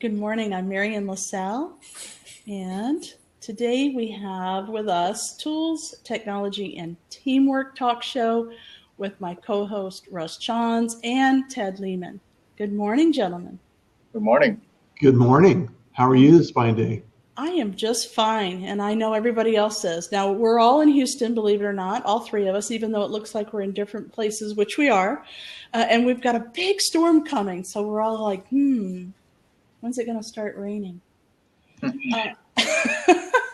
Good morning. I'm Marian LaSalle, and today we have with us Tools, Technology, and Teamwork Talk Show with my co-host Russ Johns and Ted Lehman. Good morning, gentlemen. Good morning. Good morning. How are you this fine day? I am just fine, and I know everybody else is. Now, we're all in Houston, believe it or not, all three of us, even though it looks like we're in different places, which we are, and we've got a big storm coming, so we're all like, when's it going to start raining?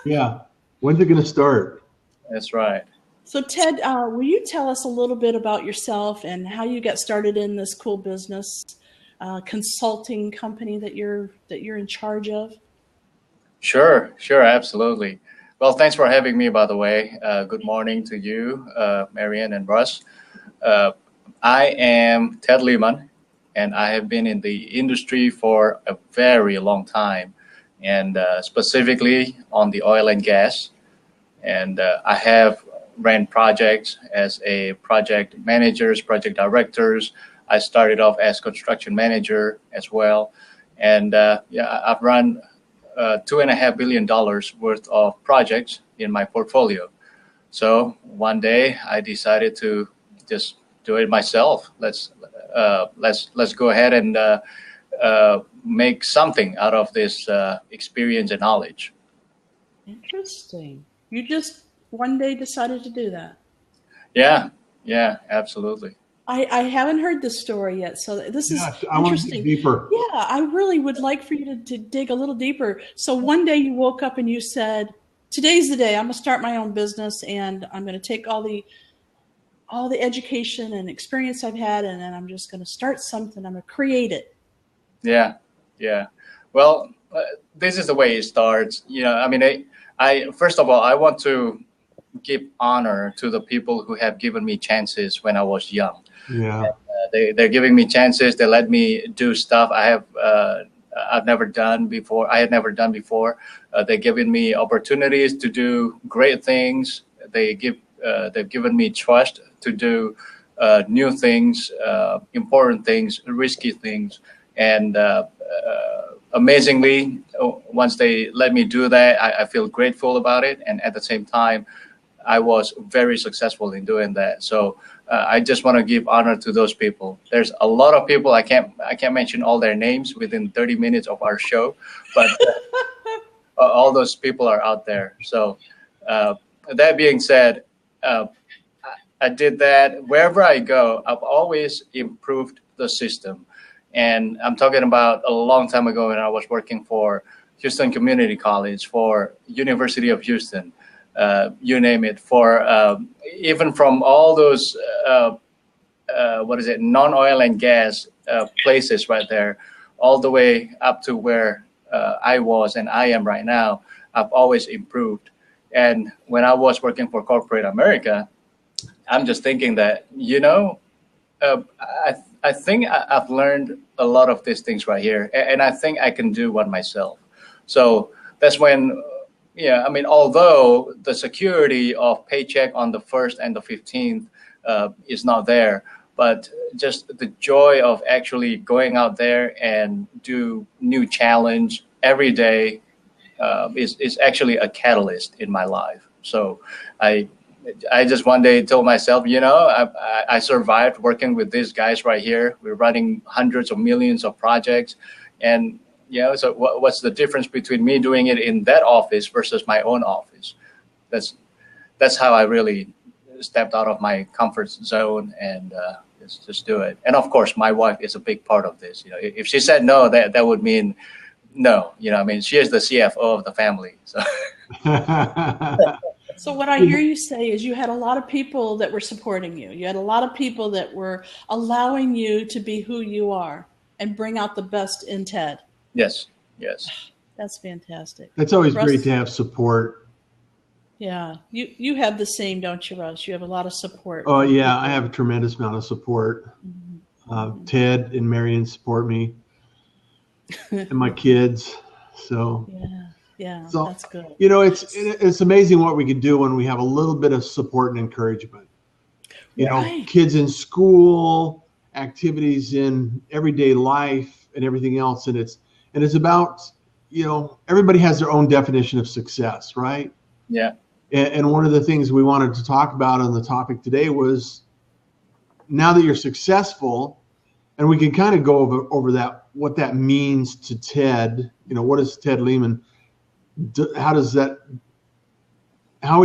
Yeah. When's it going to start? That's right. So Ted, will you tell us a little bit about yourself and how you got started in this cool business consulting company that you're in charge of? Sure, absolutely. Well, thanks for having me, by the way. Good morning to you, Marian and Russ. I am Ted Lehman, and I have been in the industry for a very long time, and specifically on the oil and gas. And I have ran projects as a project managers, project directors. I started off as construction manager as well. And I've run $2.5 billion worth of projects in my portfolio. So one day I decided to just do it myself. Let's go ahead and make something out of this experience and knowledge. Interesting. You just one day decided to do that. Yeah, absolutely. I haven't heard this story yet, so this is interesting. I want to dig deeper. Yeah, I really would like for you to dig a little deeper. So one day you woke up and you said, today's the day. I'm going to start my own business, and I'm going to take all the education and experience I've had, and then I'm just going to start something. I'm going to create it. Yeah. Well, this is the way it starts. I first of all, I want to give honor to the people who have given me chances when I was young. Yeah. And, they're giving me chances. They let me do stuff I've never done before. I had never done before. They've given me opportunities to do great things. They've given me trust to do new things, important things, risky things, and amazingly, once they let me do that, I feel grateful about it. And at the same time, I was very successful in doing that. So I just want to give honor to those people. There's a lot of people. I can't mention all their names within 30 minutes of our show, but all those people are out there. So that being said, I did that. Wherever I go, I've always improved the system. And I'm talking about a long time ago when I was working for Houston Community College, for University of Houston, you name it, for even from all those, non-oil and gas places right there, all the way up to where I was and I am right now. I've always improved. And when I was working for corporate America, I'm just thinking that, I think I've learned a lot of these things right here, and I think I can do one myself. So that's when, although the security of paycheck on the 1st and the 15th is not there, but just the joy of actually going out there and do new challenge every day is actually a catalyst in my life. So I just one day told myself, I survived working with these guys right here. We're running hundreds of millions of projects. And, so what's the difference between me doing it in that office versus my own office? That's how I really stepped out of my comfort zone and just do it. And of course, my wife is a big part of this. If she said no, that would mean no. She is the CFO of the family. So. So what I hear you say is you had a lot of people that were supporting you. You had a lot of people that were allowing you to be who you are and bring out the best in Ted. Yes. That's fantastic. It's always Russ, great to have support. Yeah. You have the same, don't you, Russ? You have a lot of support. Oh, yeah. I have a tremendous amount of support. Ted and Marian support me and my kids. So. Yeah, so, that's good. It's amazing what we can do when we have a little bit of support and encouragement. Kids in school, activities in everyday life, and everything else. And and it's about, everybody has their own definition of success, right? Yeah. And one of the things we wanted to talk about on the topic today was, now that you're successful, and we can kind of go over that, what that means to Ted. What is Ted Leeman? How is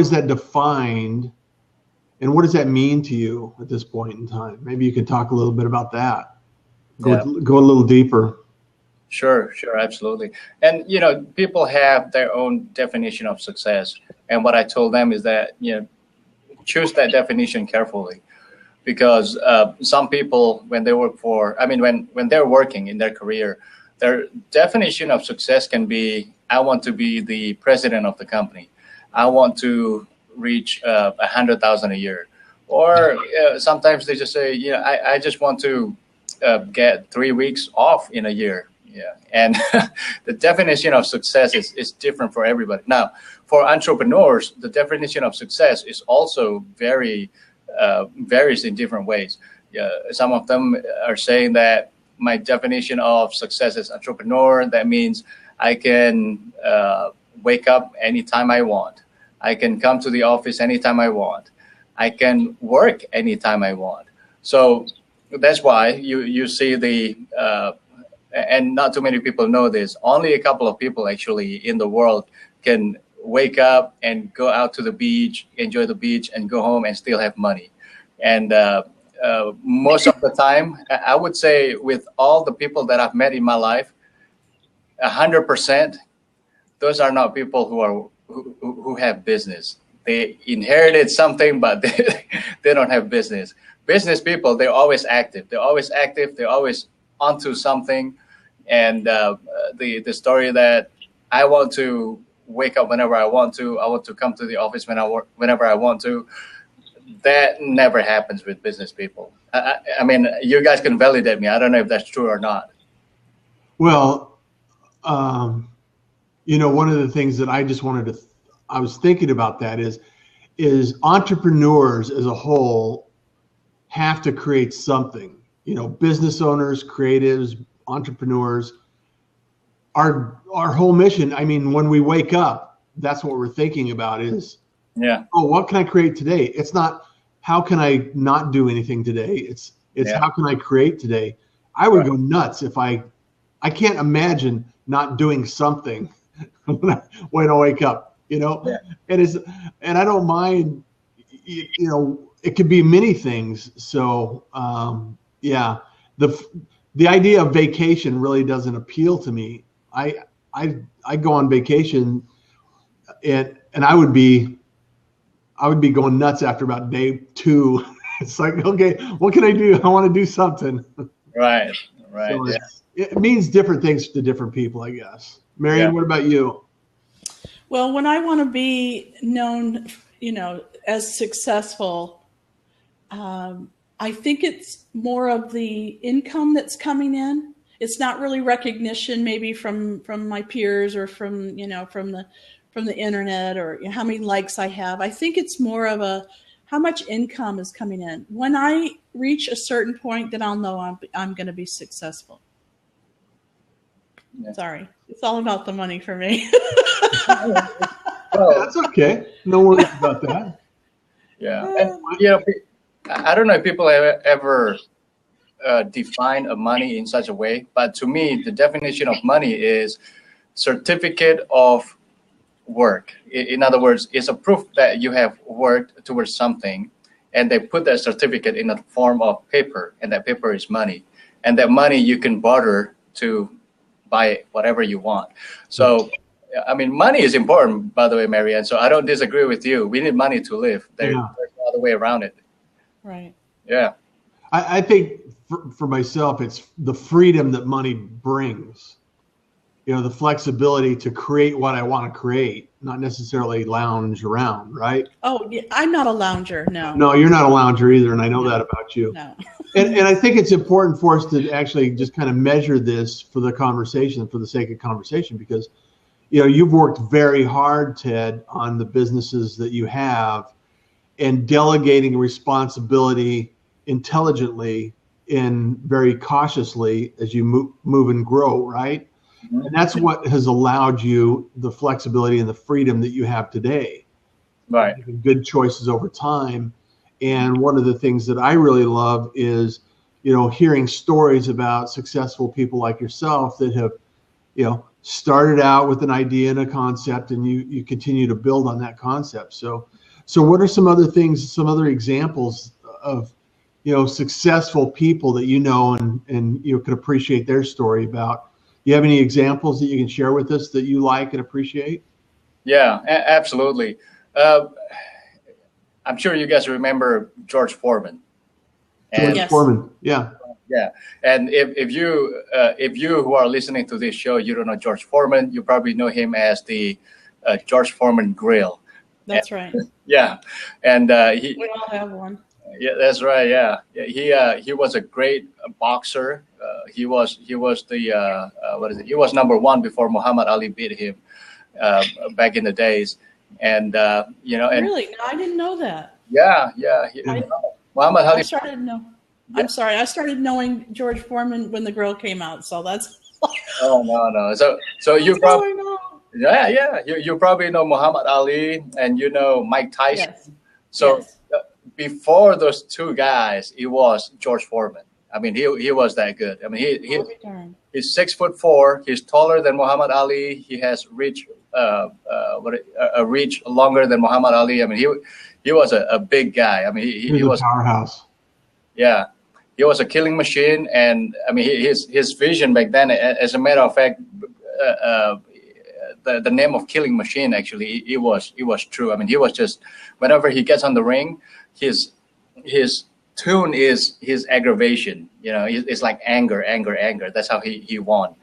that defined, and what does that mean to you at this point in time? Maybe you can talk a little bit about that. Go a little deeper. Sure, absolutely. And people have their own definition of success, and what I told them is that choose that definition carefully, because some people, when they work when they're working in their career, their definition of success can be, I want to be the president of the company, I want to reach 100,000 a year, or sometimes they just say, I just want to get 3 weeks off in a year. Yeah, and the definition of success is different for everybody. Now, for entrepreneurs, the definition of success is also varies in different ways. Some of them are saying that my definition of success as entrepreneur, that means I can wake up anytime I want. I can come to the office anytime I want. I can work anytime I want. So that's why you see and not too many people know this, only a couple of people actually in the world can wake up and go out to the beach, enjoy the beach, and go home and still have money. And most of the time, I would say with all the people that I've met in my life, 100%, those are not people who have business. They inherited something, but they don't have business. Business people, they're always active. They're always onto something. And the story that I want to wake up whenever I want to come to the office whenever I want to, that never happens with business people. I mean, you guys can validate me. I don't know if that's true or not. Well, one of the things that I was thinking about that is entrepreneurs as a whole have to create something. Business owners, creatives, entrepreneurs, our whole mission. I mean, when we wake up, that's what we're thinking about is, what can I create today? It's not, how can I not do anything today? It's how can I create today? I would go nuts if I can't imagine not doing something when I wake up, and I don't mind, it could be many things. So, the idea of vacation really doesn't appeal to me. I go on vacation and I would be going nuts after about day 2. It's like, okay, what can I do? I want to do something. Right. So it means different things to different people, I guess. Marianne, what about you? Well, when I want to be known, as successful, I think it's more of the income that's coming in. It's not really recognition, maybe from my peers or from the internet or how many likes I have. I think it's more of how much income is coming in. When I reach a certain point, then I'll know I'm going to be successful. Yeah. Sorry, it's all about the money for me. Well, that's okay. No worries about that. Yeah, and I don't know if people have ever define a money in such a way, but to me, the definition of money is certificate of work. In other words, it's a proof that you have worked towards something, and they put that certificate in a form of paper, and that paper is money, and that money you can barter to buy whatever you want. So, I mean, money is important, by the way, Marianne. So I don't disagree with you. We need money to live. There's no other way around it. Right. Yeah. I think for myself, it's the freedom that money brings. The flexibility to create what I want to create, not necessarily lounge around, right? Oh, yeah, I'm not a lounger, no. No, you're not a lounger either, and I know that about you. No. and I think it's important for us to actually just kind of measure this for the conversation, for the sake of conversation, because you've worked very hard, Ted, on the businesses that you have, and delegating responsibility intelligently and very cautiously as you move and grow, right? And that's what has allowed you the flexibility and the freedom that you have today. Right. Making good choices over time. And one of the things that I really love is, hearing stories about successful people like yourself that have, started out with an idea and a concept, and you continue to build on that concept. So what are some other things, some other examples of, successful people that and you could appreciate their story about? Do you have any examples that you can share with us that you like and appreciate? Yeah, absolutely. I'm sure you guys remember George Foreman. George Yes. Foreman, yeah. Yeah, and if you who are listening to this show, you don't know George Foreman, you probably know him as the George Foreman Grill. That's right. Yeah, and We all have one. yeah, that's right. Yeah, he was a great boxer. He was the what is it? He was number one before Muhammad Ali beat him back in the days, and and Really? No, I didn't know that. yeah. Muhammad Ali. I'm sorry. I started knowing George Foreman when the Grill came out, so that's. Oh no. So you What's probably going on? you probably know Muhammad Ali and Mike Tyson. Yes. So Yes. before those two guys, it was George Foreman. I mean, he was that good. I mean, Darn. he's 6'4". He's taller than Muhammad Ali. He has reach a reach longer than Muhammad Ali. I mean, he was a big guy. I mean, he was a powerhouse. Yeah, he was a killing machine, and I mean, his vision back then. As a matter of fact, the name of Killing Machine actually it was true. I mean, he was just whenever he gets on the ring, his tune is his aggravation. It's like anger. That's how he won.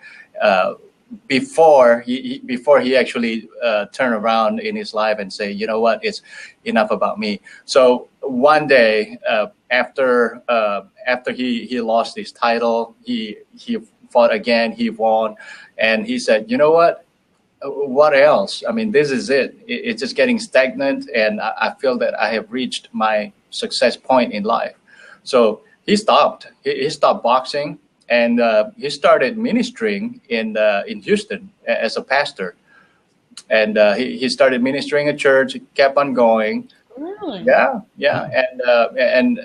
Before he actually turn around in his life and say, you know what, it's enough about me. So one day after he lost his title, he fought again, he won, and he said, you know what else? I mean, this is it. It's just getting stagnant, and I feel that I have reached my success point in life. So he stopped. He stopped boxing, and he started ministering in Houston as a pastor. And he started ministering at church. Kept on going. Really? Yeah, and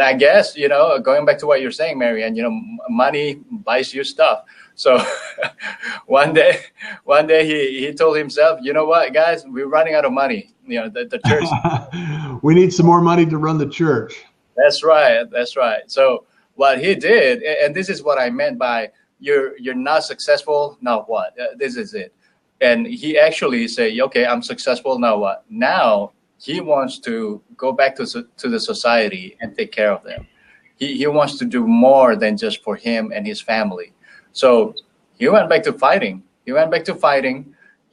I guess going back to what you're saying, Marianne, money buys you stuff. So one day he told himself, you know what, guys, we're running out of money. The church. We need some more money to run the church. That's right. So what he did, and this is what I meant by you're not successful, now what? This is it. And he actually said, okay, I'm successful, now what? Now he wants to go back to the society and take care of them. He wants to do more than just for him and his family. So he went back to fighting.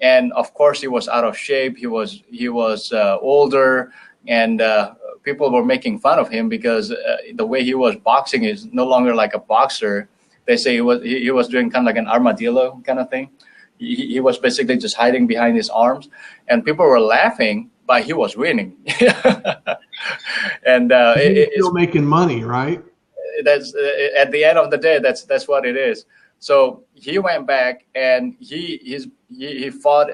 And of course he was out of shape. He was older, and people were making fun of him because the way he was boxing is no longer like a boxer. They say he was doing kind of like an armadillo kind of thing. He was basically just hiding behind his arms, and people were laughing, but he was winning. And he's still making money, right? That's at the end of the day. That's what it is. So he went back and he fought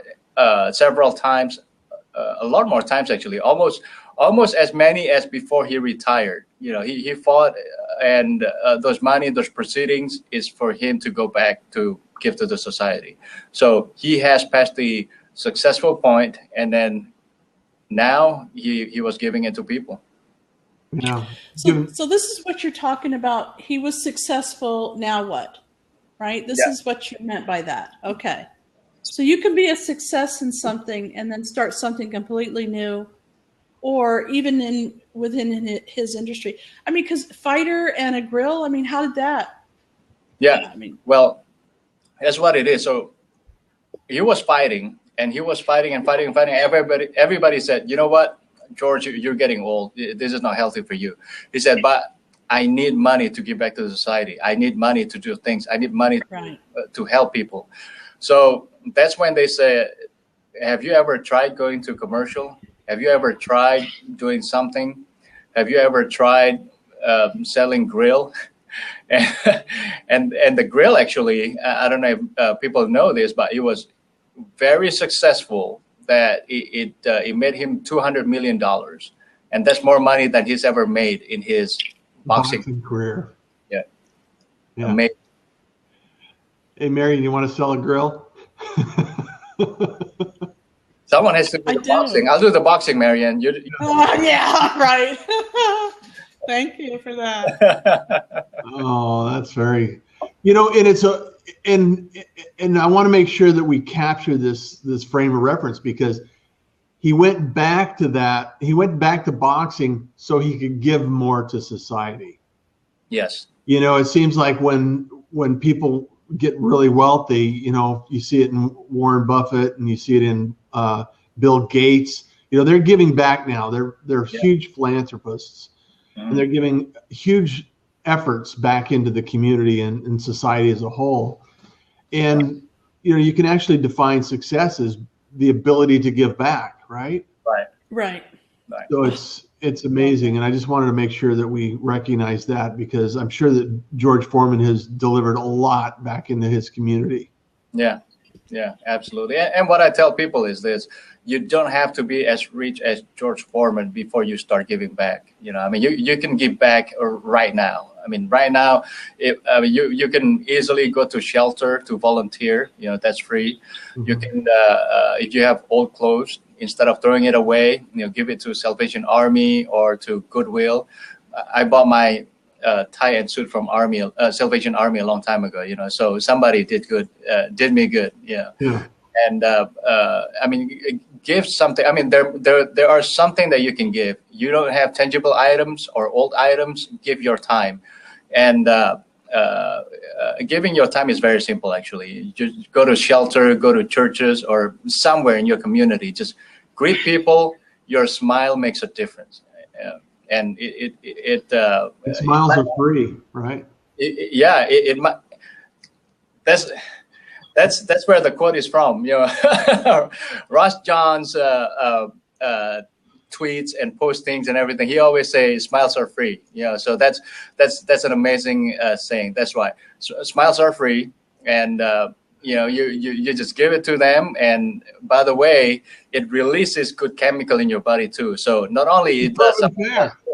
several times, a lot more times actually, almost as many as before he retired. He fought, and those proceedings is for him to go back to give to the society. So he has passed the successful point, and then now he was giving it to people. Yeah. So this is what you're talking about. He was successful. Now what? Right? This is what you meant by that. Okay. So you can be a success in something and then start something completely new, or even within his industry. I mean, because fighter and a grill, I mean, how did that? Yeah. I mean, well, that's what it is. So he was fighting, and he was fighting. Everybody said, you know what, George, you're getting old. This is not healthy for you. He said, but I need money to give back to society. I need money to do things. I need money to help people. So that's when they say, have you ever tried going to commercial? Have you ever tried doing something? Have you ever tried selling grill? and the grill actually, I don't know if people know this, but it was very successful. That it made him $200 million, and that's more money than he's ever made in his boxing career. Yeah. Amazing. Hey, Marion, you want to sell a grill? Someone has to do the boxing. I'll do the boxing, Marion. Yeah, right. Thank you for that. Oh, that's very, and and I want to make sure that we capture this frame of reference, because he went back to that. He went back to boxing so he could give more to society. Yes. It seems like when people get really wealthy, you see it in Warren Buffett and you see it in Bill Gates. They're giving back now. They're huge philanthropists, and they're giving huge efforts back into the community and society as a whole. And you can actually define success as the ability to give back, right? Right. So it's amazing, and I just wanted to make sure that we recognize that, because I'm sure that George Foreman has delivered a lot back into his community. Yeah, absolutely. And what I tell people is this: you don't have to be as rich as George Foreman before you start giving back. You can give back right now. Right now, you can easily go to shelter to volunteer. That's free. Mm-hmm. You can, if you have old clothes, instead of throwing it away, give it to Salvation Army or to Goodwill. I bought my tie and suit from Salvation Army a long time ago. So somebody did me good. Yeah. And give something. There are something that you can give. You don't have tangible items or old items. Give your time, and giving your time is very simple. Actually, you just go to shelter, go to churches, or somewhere in your community. Just greet people. Your smile makes a difference, and smiles are free, right? That's where the quote is from. Ross John's tweets and postings and everything. He always says smiles are free. So that's an amazing saying. That's right. So, smiles are free, and you just give it to them. And by the way, it releases good chemical in your body too. So not only it does.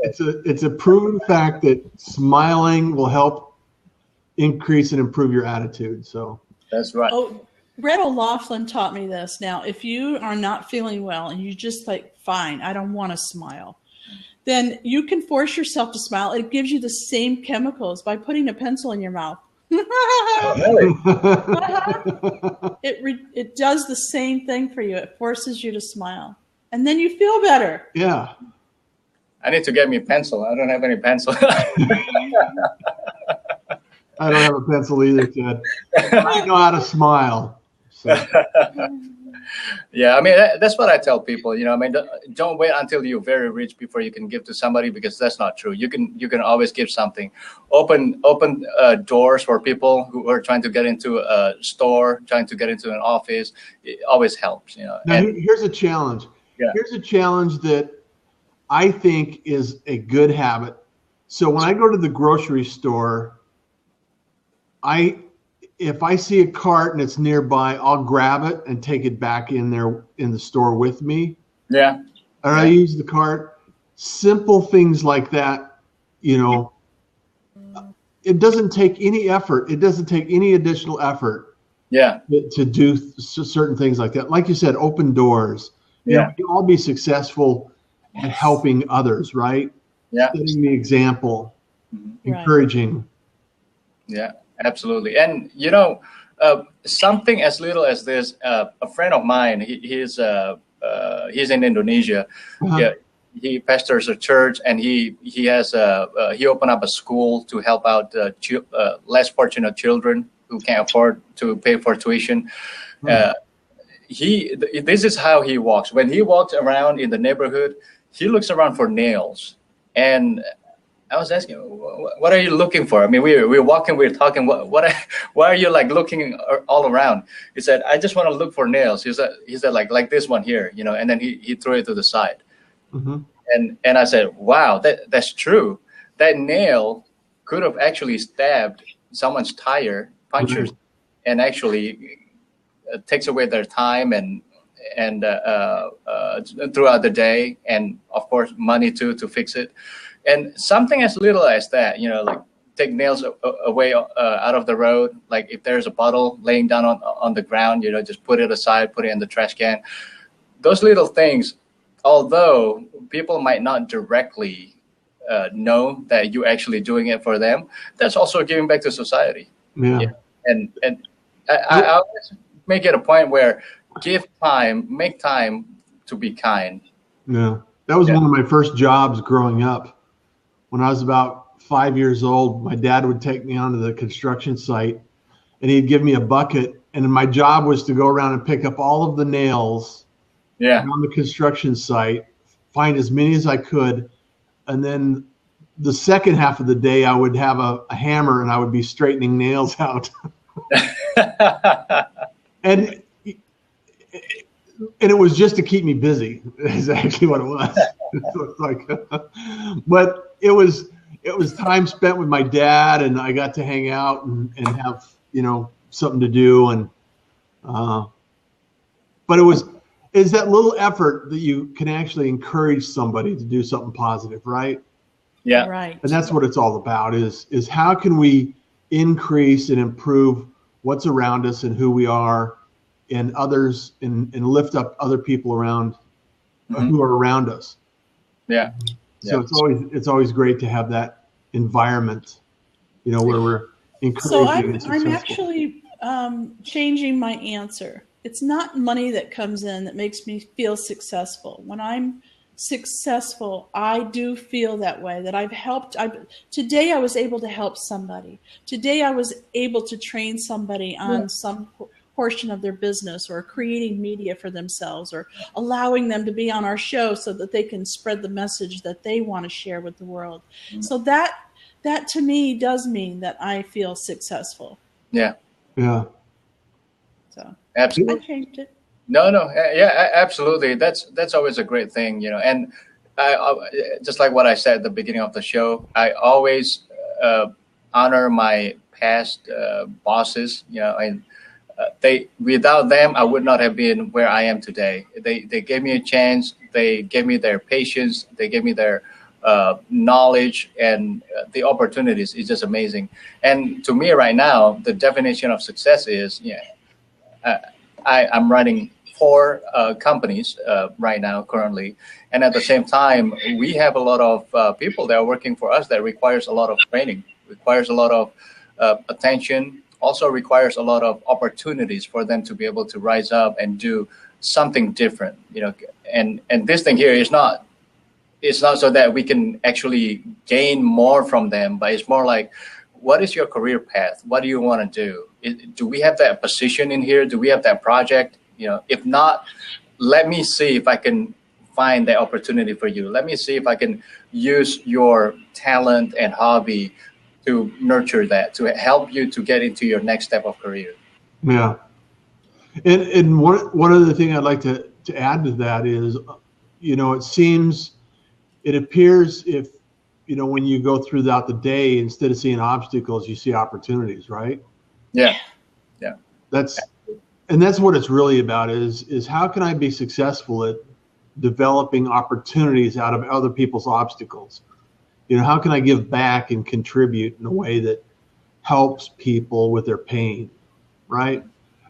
It's a proven fact that smiling will help increase and improve your attitude. So. That's right. Oh, Red O'Laughlin taught me this. Now, if you are not feeling well and you just fine, I don't want to smile, then you can force yourself to smile. It gives you the same chemicals by putting a pencil in your mouth. Oh, really? It does the same thing for you. It forces you to smile, and then you feel better. Yeah. I need to get me a pencil. I don't have any pencil. I don't have a pencil either, Ted. I know how to smile. So. Yeah, that's what I tell people. Don't wait until you're very rich before you can give to somebody, because that's not true. You can always give something. Open doors for people who are trying to get into a store, trying to get into an office. It always helps. Now, here's a challenge. Yeah. Here's a challenge that I think is a good habit. So when I go to the grocery store, if I see a cart and it's nearby, I'll grab it and take it back in the store with me. Yeah. Or I use the cart. Simple things like that, it doesn't take any effort. It doesn't take any additional effort. Yeah. To do certain things like that. Like you said, open doors. Yeah. We can all be successful at helping others, right? Yeah. Setting the example, encouraging. Yeah. Absolutely. And, something as little as this, a friend of mine, he's in Indonesia. Uh-huh. Yeah, he pastors a church, and he opened up a school to help out less fortunate children who can't afford to pay for tuition. This is how he walks. When he walks around in the neighborhood, he looks around for nails. And I was asking, what are you looking for? We're walking, we're talking. Why are you looking all around? He said, I just want to look for nails. He said like this one here, and then he threw it to the side. Mm-hmm. And I said, wow, that's true. That nail could have actually stabbed someone's tire, punctures, and actually takes away their time and throughout the day, and of course money too to fix it. And something as little as that, like take nails away out of the road. Like if there's a bottle laying down on the ground, just put it aside, put it in the trash can. Those little things, although people might not directly know that you're actually doing it for them, that's also giving back to society. Yeah. And I always make it a point where make time to be kind. Yeah. That was one of my first jobs growing up. When I was about 5 years old, my dad would take me onto the construction site and he'd give me a bucket. And my job was to go around and pick up all of the nails on the construction site, find as many as I could. And then the second half of the day, I would have a hammer and I would be straightening nails out. And it was just to keep me busy, is actually what it was. But it was time spent with my dad, and I got to hang out and have, something to do. And, but it's that little effort that you can actually encourage somebody to do something positive, right? Yeah. Right. And that's what it's all about is how can we increase and improve what's around us and who we are and others and lift up other people around who are around us. Yeah. So it's always great to have that environment, where we're encouraging. So and I'm successful. actually changing my answer. It's not money that comes in that makes me feel successful. When I'm successful, I do feel that way, that I've helped. Today I was able to help somebody. Today I was able to train somebody on some portion of their business, or creating media for themselves, or allowing them to be on our show so that they can spread the message that they want to share with the world. So that to me does mean that I feel successful. Yeah. Yeah. So Absolutely. I changed it. No, yeah, absolutely. That's always a great thing, And I just like what I said at the beginning of the show, I always honor my past bosses, and without them, I would not have been where I am today. They gave me a chance. They gave me their patience. They gave me their knowledge, and the opportunities is just amazing. And to me, right now, the definition of success is, I'm running 4 companies right now currently, and at the same time, we have a lot of people that are working for us that requires a lot of training, requires a lot of attention. Also requires a lot of opportunities for them to be able to rise up and do something different, and this thing here is not so that we can actually gain more from them, but it's more like, what is your career path? What do you want to do? Do we have that position in here? Do we have that project? If not, let me see if I can find that opportunity for you. Let me see if I can use your talent and hobby to nurture that, to help you to get into your next step of career. Yeah. And one other thing I'd like to add to that is, it appears if, when you go throughout the day, instead of seeing obstacles, you see opportunities, right? Yeah. That's what it's really about is how can I be successful at developing opportunities out of other people's obstacles? How can I give back and contribute in a way that helps people with their pain, right?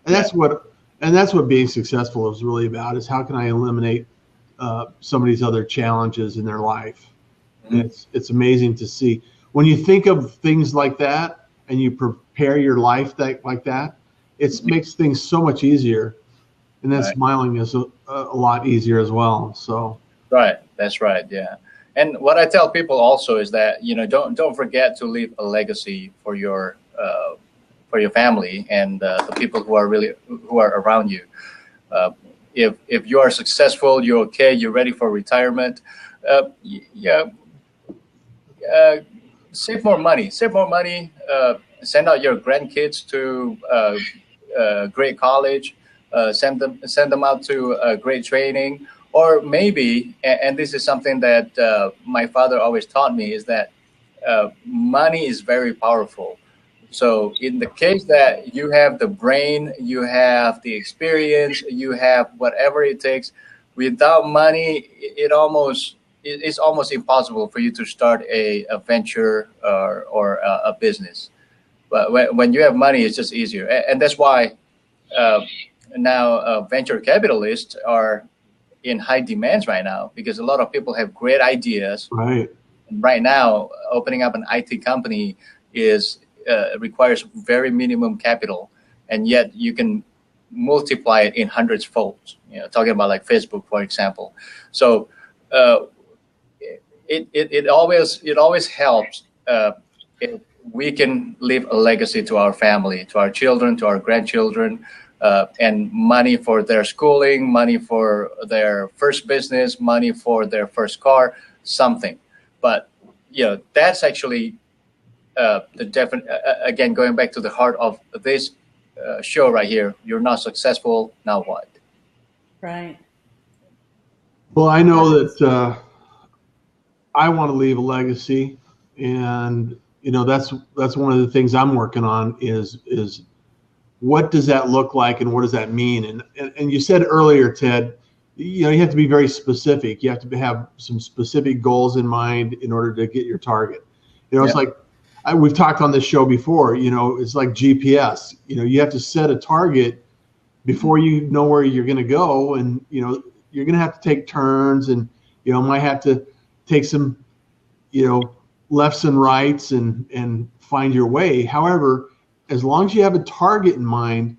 And that's what being successful is really about, is how can I eliminate some of these other challenges in their life. And it's amazing to see. When you think of things like that and you prepare your life like that, it makes things so much easier. And then smiling is a lot easier as well. So Right, that's right, yeah. And what I tell people also is that, don't forget to leave a legacy for your family and the people who are around you. If you are successful, you're okay, you're ready for retirement, save more money. Send out your grandkids to great college. Send them out to great training. Or maybe, and this is something that my father always taught me, is that money is very powerful. So in the case that you have the brain, you have the experience, you have whatever it takes, without money, it's almost impossible for you to start a venture or a business. But when you have money, it's just easier. And that's why now venture capitalists are in high demands right now, because a lot of people have great ideas. Right. Right now, opening up an IT company requires very minimum capital, and yet you can multiply it in hundreds folds. Talking about like Facebook, for example. So it always helps if we can leave a legacy to our family, to our children, to our grandchildren, and money for their schooling, money for their first business, money for their first car, something. But that's actually the definite. Again, going back to the heart of this show right here. You're not successful. Now what? Right. Well, I know that I want to leave a legacy, and that's one of the things I'm working on is what does that look like and what does that mean? And you said earlier, Ted, you have to be very specific. You have to have some specific goals in mind in order to get your target. It's like we've talked on this show before. It's like GPS. You have to set a target before you know where you're going to go, and you're going to have to take turns, and might have to take some lefts and rights and find your way. However, as long as you have a target in mind,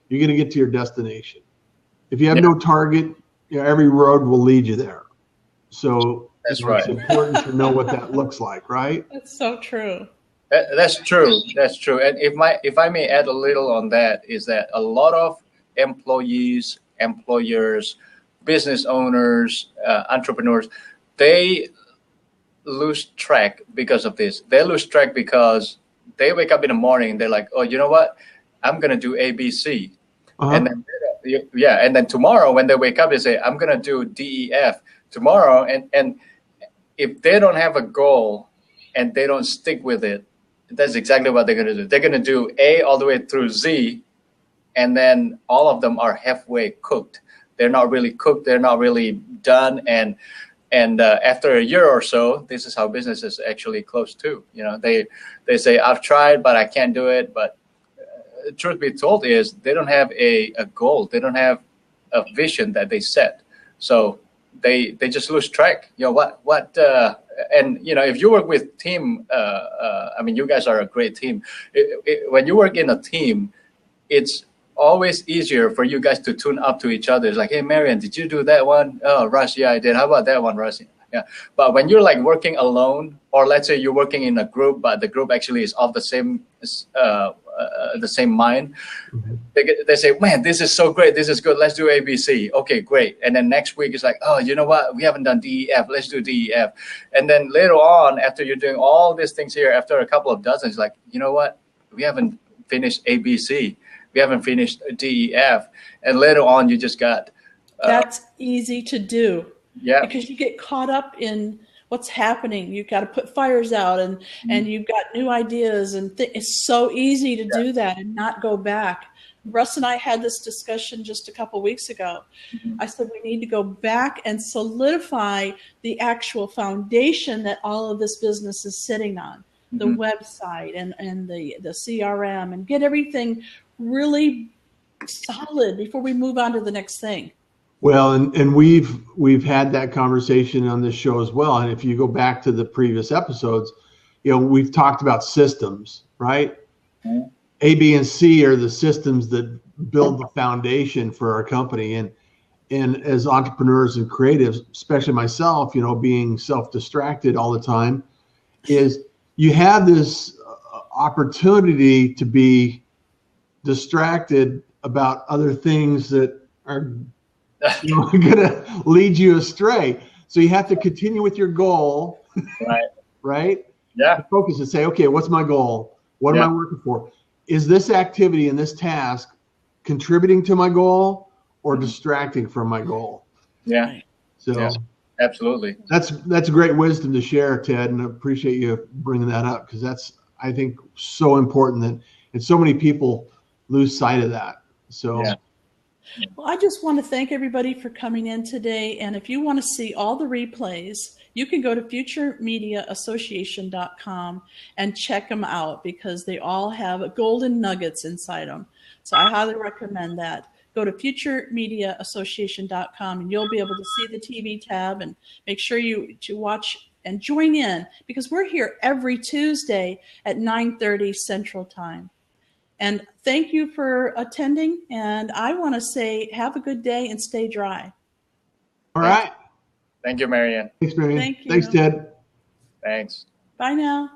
you're going to get to your destination. If you have no target, every road will lead you there. So that's right. It's important to know what that looks like, right? That's so true. That's true. That's true. And if I may add a little on that, is that a lot of employees, employers, business owners, entrepreneurs, they lose track because of this. They lose track because they wake up in the morning, they're like, oh, you know what? I'm going to do ABC. And then, and then tomorrow when they wake up, they say, I'm going to do DEF tomorrow. And if they don't have a goal and they don't stick with it, that's exactly what they're going to do. They're going to do A all the way through Z, and then all of them are halfway cooked. They're not really cooked. They're not really done. And after a year or so, this is how businesses actually close too. They say, I've tried, but I can't do it. But truth be told is they don't have a goal. They don't have a vision that they set. So they just lose track. And if you work with team, you guys are a great team. When you work in a team, it's always easier for you guys to tune up to each other. It's like, hey, Marian, did you do that one? Oh, Russ, yeah, I did. How about that one, Russ? Yeah. But when you're like working alone, or let's say you're working in a group, but the group actually is of the same mind, they say, man, this is so great. This is good. Let's do ABC. Okay, great. And then next week it's like, oh, you know what? We haven't done DEF. Let's do DEF. And then later on, after you're doing all these things here, after a couple of dozens, it's like, you know what? We haven't finished ABC. We haven't finished DEF. And later on, you just got... That's easy to do. Yeah. Because you get caught up in what's happening. You've got to put fires out, and you've got new ideas. And it's so easy to do that and not go back. Russ and I had this discussion just a couple weeks ago. I said we need to go back and solidify the actual foundation that all of this business is sitting on. The website and the CRM, and get everything really solid before we move on to the next thing. Well, and we've had that conversation on this show as well. And if you go back to the previous episodes, we've talked about systems, right? A, B, and C are the systems that build the foundation for our company. And as entrepreneurs and creatives, especially myself, being self-distracted all the time, is you have this opportunity to be distracted about other things that are going to lead you astray. So you have to continue with your goal, right? Yeah. Focus and say, okay, what's my goal? What am I working for? Is this activity and this task contributing to my goal or distracting from my goal? Yeah. So Absolutely. That's great wisdom to share, Ted, and I appreciate you bringing that up because that's, I think, so important that, and so many people lose sight of that. So. Yeah. Well, I just want to thank everybody for coming in today. And if you want to see all the replays, you can go to futuremediaassociation.com and check them out because they all have golden nuggets inside them. So I highly recommend that. Go to futuremediaassociation.com and you'll be able to see the TV tab and make sure you to watch and join in because we're here every Tuesday at 9:30 Central Time. And thank you for attending. And I want to say, have a good day and stay dry. All right. Thank you, Marianne. Thanks, Marianne. Thank you. Thanks, Ted. Thanks. Bye now.